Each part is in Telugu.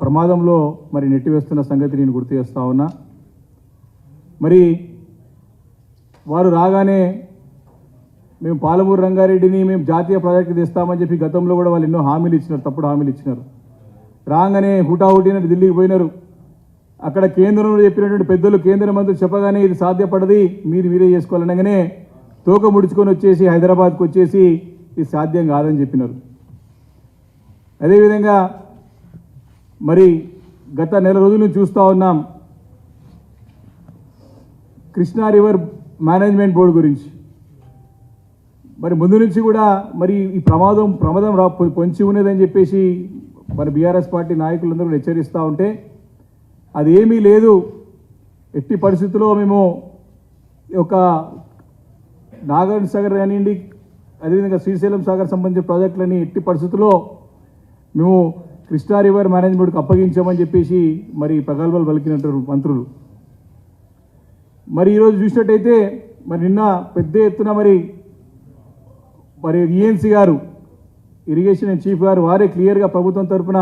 ప్రమాదంలో మరి నెట్టివేస్తున్న సంగతి నేను గుర్తు చేస్తా ఉన్నా. మరి వారు రాగానే మేము పాలమూరు రంగారెడ్డిని మేము జాతీయ ప్రాజెక్టు తెస్తామని చెప్పి గతంలో కూడా వాళ్ళు ఎన్నో హామీలు ఇచ్చినారు, తప్పుడు హామీలు ఇచ్చినారు. రాగానే హుటాహుటిన ఢిల్లీకి పోయినారు. అక్కడ కేంద్రంలో చెప్పినటువంటి పెద్దలు కేంద్ర మంత్రులు చెప్పగానే ఇది సాధ్యపడది, మీరే చేసుకోవాలనగానే తోక ముడుచుకొని వచ్చేసి హైదరాబాద్కు వచ్చేసి ఇది సాధ్యం కాదని చెప్పినారు. అదేవిధంగా మరి గత నెల రోజుల నుంచి చూస్తూ ఉన్నాం కృష్ణా రివర్ మేనేజ్మెంట్ బోర్డు గురించి. మరి ముందు నుంచి కూడా మరి ఈ ప్రమాదం పొంచి ఉన్నదని చెప్పేసి మరి బీఆర్ఎస్ పార్టీ నాయకులందరూ హెచ్చరిస్తూ ఉంటే అది ఏమీ లేదు, ఎట్టి పరిస్థితుల్లో మేము ఒక నాగార్జున సాగర్ కానివ్వండి, అదేవిధంగా శ్రీశైలం సాగర్ సంబంధించిన ప్రాజెక్టులని ఎట్టి పరిస్థితుల్లో మేము కృష్ణా రివర్ మేనేజ్మెంట్కి అప్పగించామని చెప్పేసి మరి ప్రగల్భాలు పలికినట్టు మంత్రులు. మరి ఈరోజు చూసినట్టయితే మరి నిన్న పెద్ద ఎత్తున మరి ఈఎన్సీ గారు, ఇరిగేషన్ చీఫ్ గారు వారే క్లియర్గా ప్రభుత్వం తరఫున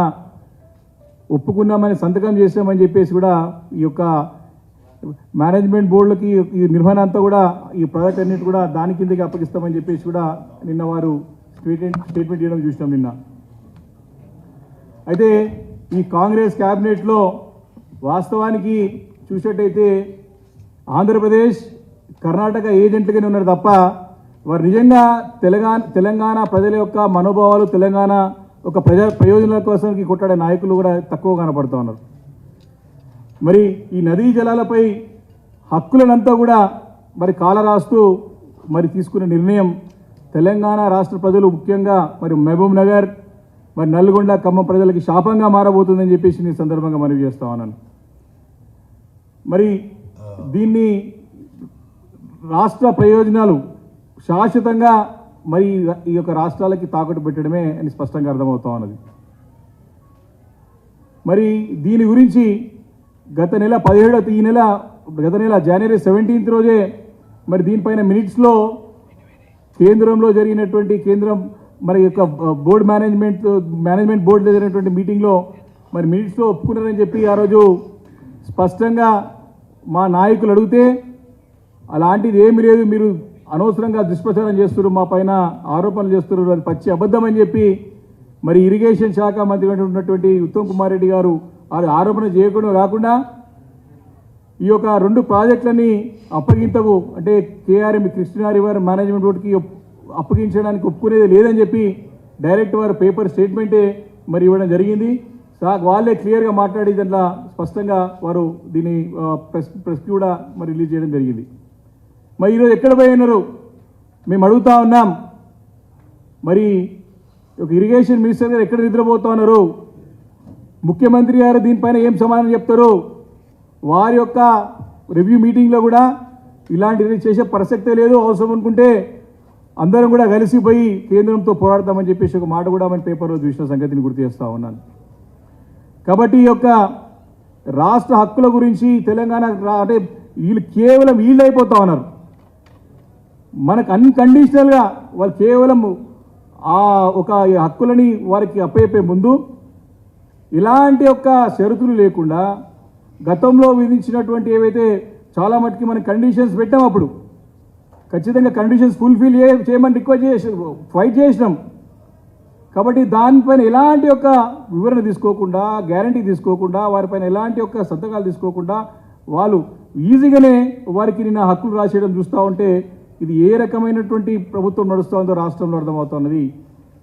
ఒప్పుకున్నామని సంతకం చేసామని చెప్పేసి కూడా ఈ యొక్క మేనేజ్మెంట్ బోర్డులకి ఈ నిర్వహణ అంతా కూడా ఈ ప్రాజెక్ట్ అన్నిటి కూడా దాని కిందకి అప్పగిస్తామని చెప్పేసి కూడా నిన్న వారు స్టేట్మెంట్ చేయడం చూసినాం నిన్న. అయితే ఈ కాంగ్రెస్ క్యాబినెట్లో వాస్తవానికి చూసినట్టయితే ఆంధ్రప్రదేశ్ కర్ణాటక ఏజెంట్లుగానే ఉన్నారు తప్ప వారు నిజంగా తెలంగాణ ప్రజల యొక్క మనోభావాలు, తెలంగాణ ఒక ప్రయోజనాల కోసం కొట్టాడే నాయకులు కూడా తక్కువ కనపడుతూ ఉన్నారు. మరి ఈ నదీ జలాలపై హక్కులనంతా కూడా మరి కాలరాస్తూ మరి తీసుకున్న నిర్ణయం తెలంగాణ రాష్ట్ర ప్రజలు ముఖ్యంగా మరి మహబూబ్ నగర్, మరి నల్గొండ, ఖమ్మం ప్రజలకి శాపంగా మారబోతుందని చెప్పేసి నేను సందర్భంగా మనవి చేస్తా ఉన్నాను. మరి దీన్ని రాష్ట్ర ప్రయోజనాలు శాశ్వతంగా మరి ఈ యొక్క రాష్ట్రాలకి తాకట్టు పెట్టడమే అని స్పష్టంగా అర్థమవుతా ఉన్నది. మరి దీని గురించి గత నెల జనవరి 17 రోజే మరి దీనిపైన మినిట్స్లో కేంద్రంలో జరిగినటువంటి మరి యొక్క బోర్డు మేనేజ్మెంట్ బోర్డు జరిగినటువంటి మీటింగ్లో మరి మినిట్స్లో ఒప్పుకున్నారని చెప్పి ఆ రోజు స్పష్టంగా మా నాయకులు అడిగితే అలాంటిది ఏమి లేదు, మీరు అనవసరంగా దుష్ప్రచారం చేస్తున్నారు, మా పైన ఆరోపణలు చేస్తున్నారు, అది పచ్చి అబద్ధం అని చెప్పి మరి ఇరిగేషన్ శాఖ మంత్రి ఉన్నటువంటి ఉత్తమ్ కుమార్ రెడ్డి గారు ఆరోపణ చేయకుండా కాకుండా ఈ యొక్క 2 ప్రాజెక్టులని అప్పగింతకు అంటే కేఆర్ఎం కృష్ణా రివర్ మేనేజ్మెంట్ బోర్డుకి అప్పగించడానికి ఒప్పుకునేది లేదని చెప్పి డైరెక్ట్ వారు పేపర్ స్టేట్మెంటే మరి ఇవ్వడం జరిగింది. వాళ్ళే క్లియర్గా మాట్లాడి దాంట్లో స్పష్టంగా వారు దీన్ని ప్రెస్ కూడా మరి రిలీజ్ చేయడం జరిగింది. మరి ఈరోజు ఎక్కడ పోయినారు మేము అడుగుతా ఉన్నాం. మరి ఒక ఇరిగేషన్ మినిస్టర్ గారు ఎక్కడ నిద్రపోతా ఉన్నారు, ముఖ్యమంత్రి గారు దీనిపైన ఏం సమాధానం చెప్తారు? వారి యొక్క రివ్యూ మీటింగ్లో కూడా ఇలాంటిది చేసే ప్రసక్తే లేదు, అవసరం అనుకుంటే అందరం కూడా కలిసిపోయి కేంద్రంతో పోరాడతామని చెప్పేసి ఒక మాట కూడా మన పేపర్లో చూసిన సంగతిని గుర్తు చేస్తూ ఉన్నాను. కాబట్టి ఈ యొక్క రాష్ట్ర హక్కుల గురించి తెలంగాణ అంటే కేవలం వీళ్ళు అయిపోతా ఉన్నారు. మనకు అన్కండిషనల్గా వాళ్ళు కేవలం ఆ ఒక హక్కులని వారికి అప్పయ్యే ముందు ఇలాంటి యొక్క షరతులు లేకుండా గతంలో విధించినటువంటి ఏవైతే చాలా మటుకి మనం కండిషన్స్ పెట్టాం, అప్పుడు ఖచ్చితంగా కండిషన్స్ ఫుల్ఫిల్ చేయమని రిక్వెస్ట్ ఫైట్ చేసినాం. కాబట్టి దానిపైన ఎలాంటి యొక్క వివరణ తీసుకోకుండా, గ్యారంటీ తీసుకోకుండా, వారిపైన ఎలాంటి యొక్క సంతకాలు తీసుకోకుండా వాళ్ళు ఈజీగానే వారికి నిన్న హక్కులు రాసేయడం చూస్తూ ఉంటే ఇది ఏ రకమైనటువంటి ప్రభుత్వం నడుస్తుందో రాష్ట్రంలో అర్థమవుతున్నది.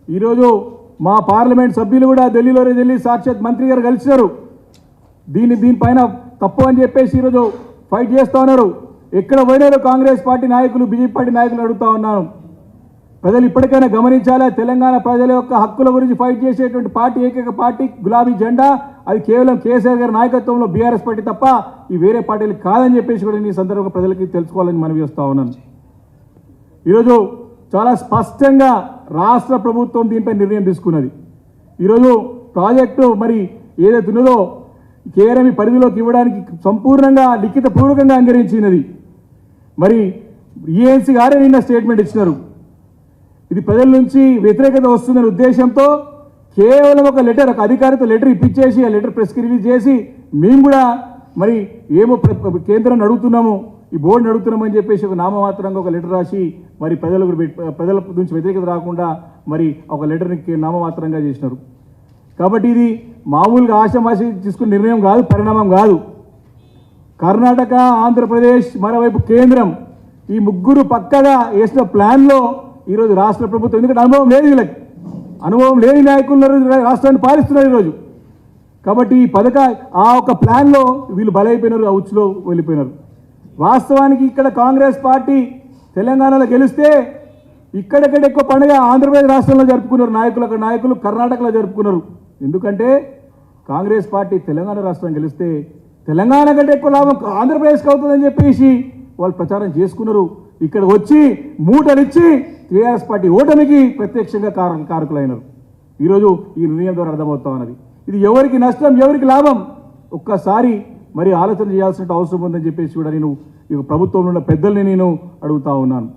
ఈరోజు మా పార్లమెంట్ సభ్యులు కూడా ఢిల్లీలోనే వెళ్ళి సాక్షాత్ మంత్రి గారు కలిసినారు. దీనిపైన తప్పు అని చెప్పేసి ఈరోజు ఫైట్ చేస్తూ ఉన్నారు. ఎక్కడ పోయినారు కాంగ్రెస్ పార్టీ నాయకులు, బీజేపీ పార్టీ నాయకులు అడుగుతా ఉన్నాను. ప్రజలు ఇప్పటికైనా గమనించాలా, తెలంగాణ ప్రజల యొక్క హక్కుల గురించి ఫైట్ చేసేటువంటి పార్టీ ఏకైక పార్టీ గులాబీ జెండా, అది కేవలం కేసీఆర్ గారి నాయకత్వంలో బీఆర్ఎస్ పార్టీ తప్ప ఈ వేరే పార్టీలు కాదని చెప్పేసి కూడా ఈ సందర్భంగా ప్రజలకి తెలుసుకోవాలని మనవి చేస్తూ ఉన్నాను. ఈరోజు చాలా స్పష్టంగా రాష్ట్ర ప్రభుత్వం దీనిపై నిర్ణయం తీసుకున్నది. ఈరోజు ప్రాజెక్టు మరి ఏదైతే ఉన్నదో కేఆర్ఎం పరిధిలోకి ఇవ్వడానికి సంపూర్ణంగా లిఖితపూర్వకంగా అంగీకరించినది. మరి ఈఎన్సీ గారే నిన్న స్టేట్మెంట్ ఇచ్చినారు. ఇది ప్రజల నుంచి వ్యతిరేకత వస్తుందనే ఉద్దేశంతో కేవలం ఒక లెటర్, ఒక అధికారితో లెటర్ ఇప్పించేసి ఆ లెటర్ ప్రెస్కి రిలీజ్ చేసి మేము కూడా మరి ఏమో కేంద్రాన్ని అడుగుతున్నాము, ఈ బోర్డుని అడుగుతున్నామని చెప్పేసి ఒక నామమాత్రంగా ఒక లెటర్ రాసి మరి ప్రజల నుంచి వ్యతిరేకత రాకుండా మరి ఒక లెటర్ని నామమాత్రంగా చేసినారు. కాబట్టి ఇది మామూలుగా ఆషామాషి తీసుకున్న నిర్ణయం కాదు, పరిణామం కాదు. కర్ణాటక, ఆంధ్రప్రదేశ్, మరోవైపు కేంద్రం, ఈ ముగ్గురు పక్కగా వేసిన ప్లాన్లో ఈరోజు రాష్ట్ర ప్రభుత్వం, ఎందుకంటే అనుభవం లేదు వీళ్ళకి, అనుభవం లేని నాయకులు రాష్ట్రాన్ని పాలిస్తున్నారు ఈరోజు. కాబట్టి ఈ ఆ ఒక ప్లాన్లో వీళ్ళు బలైపోయినారు, ఆ ఉచ్చులో వెళ్ళిపోయినారు. వాస్తవానికి ఇక్కడ కాంగ్రెస్ పార్టీ తెలంగాణలో గెలిస్తే ఇక్కడికంటే ఎక్కువ పండుగ ఆంధ్రప్రదేశ్ రాష్ట్రంలో జరుపుకున్నారు నాయకులు కర్ణాటకలో జరుపుకున్నారు. ఎందుకంటే కాంగ్రెస్ పార్టీ తెలంగాణ రాష్ట్రం గెలిస్తే తెలంగాణ కంటే ఎక్కువ లాభం ఆంధ్రప్రదేశ్కి అవుతుందని చెప్పేసి వాళ్ళు ప్రచారం చేసుకున్నారు. ఇక్కడ వచ్చి మూటలిచ్చి టీఆర్ఎస్ పార్టీ ఓటమికి ప్రత్యక్షంగా కారకులైనారు. ఈరోజు ఈ నిర్ణయం ద్వారా అర్థమవుతా ఉన్నది ఇది ఎవరికి నష్టం, ఎవరికి లాభం, ఒక్కసారి మరి ఆలోచన చేయాల్సిన అవసరం ఉందని చెప్పేసి కూడా నేను ఈ ప్రభుత్వంలో ఉన్న పెద్దల్ని నేను అడుగుతా ఉన్నాను.